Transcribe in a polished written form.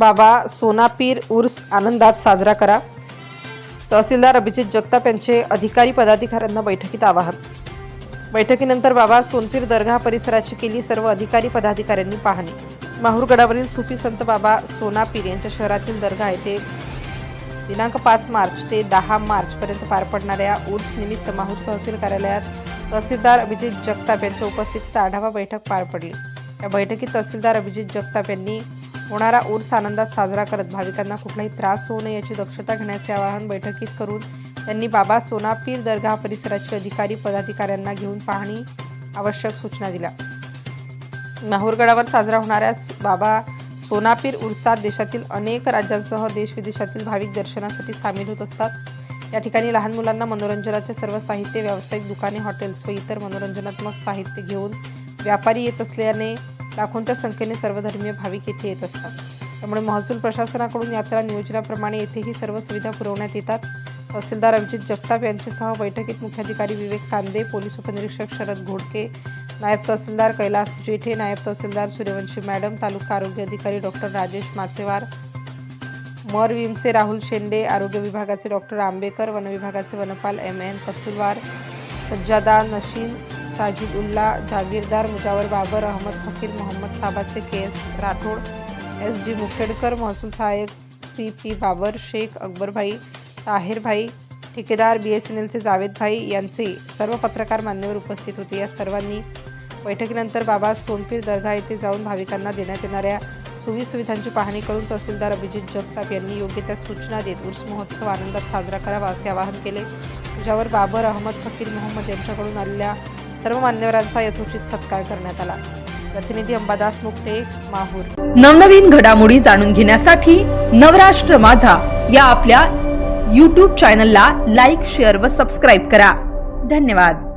बाबा सोनापीर उर्स आनंदात साजरा करा. तहसीलदार अभिजित जगताप यांचे अधिकारी पदाधिकाऱ्यांना बैठकीत आवाहन. बैठकीनंतर बाबा सोनपीर दर्गा परिसराची केली सर्व अधिकारी पदाधिकाऱ्यांनी पाहणी. माहूरगडावरील सुफी संत बाबा सोनापीर यांच्या शहरातील दर्गा येथे दिनांक 5 मार्च ते 10 मार्च पर्यंत पार पडणाऱ्या उर्स निमित्त माहूर तहसील कार्यालयात तहसीलदार अभिजित जगताप यांच्या उपस्थितीत आढावा बैठक पार पडली. या बैठकीत तहसीलदार अभिजित जगताप यांनी होणारा उर्स आनंदात साजरा करत भाविकांना कुठलाही त्रास होऊ नये याची दक्षता घेण्याचे आवाहन बैठकीत करून त्यांनी बाबा सोनापीर दर्गा परिसराचे अधिकारी पदाधिकाऱ्यांना घेऊन पाहणी आवश्यक सूचना दिल्या. माहूरगडावर साजरा होणाऱ्या बाबा सोनापीर उर्सात देशातील अनेक राज्यांसह देश विदेशातील भाविक दर्शनासाठी सामील होत असतात. या ठिकाणी लहान मुलांना मनोरंजनाचे सर्व साहित्य, व्यावसायिक दुकाने, हॉटेल्स व इतर मनोरंजनात्मक साहित्य घेऊन व्यापारी येत असल्याने लाखोंच्या संख्येने सर्वधर्मीय भाविक येथे येत असतात. त्यामुळे महसूल प्रशासनाकडून यात्रा नियोजनाप्रमाणे येथेही सर्व सुविधा पुरवण्यात येतात. तहसीलदार अभिजित जगताप यांच्यासह बैठकीत मुख्याधिकारी विवेक कांदे, पोलीस उपनिरीक्षक शरद घोडके, नायब तहसीलदार कैलास जेठे, नायब तहसीलदार सूर्यवंशी मॅडम, तालुका आरोग्य अधिकारी डॉक्टर राजेश माचेवार, मरविमचे राहुल शेंडे, आरोग्य विभागाचे डॉक्टर आंबेकर, वन विभागाचे वनपाल एम.एन. कथुलवार, सज्जादा नशीन, साजिद उल्ला, जागीरदार मुजावर बाबर, अहमद फकीर, मोहम्मद साबाचे के.एस. राठोड, एस.जी. मुखेडकर, महसूल सहाय्यक सी.पी. बाबर, शेख अकबरभाई, ताहेरभाई, ठेकेदार BSNLचे जावेद भाई यांचे सर्व पत्रकार मान्यवर उपस्थित होते. या सर्वांनी बैठकीनंतर बाबा सोनपीर दर्गा येथे जाऊन भाविकांना देण्यात येणाऱ्या सुविधांची पाहणी करून तहसीलदार अभिजित जगताप यांनी योग्य त्या सूचना देत उर्स महोत्सव आनंदात साजरा करावा असे आवाहन केले. ज्यावर बाबर, अहमद फकीर, मोहम्मद यांच्याकडून आलेल्या सर्व मान्यवरांचा यथोचित सत्कार करण्यात आला. प्रतिनिधी अंबादास मुक्ते, माहूर. नवनवीन घडामोडी जाणून घेण्यासाठी नवराष्ट्र माझा या आपल्या YouTube चॅनलला लाईक, शेअर व सबस्क्राईब करा. धन्यवाद.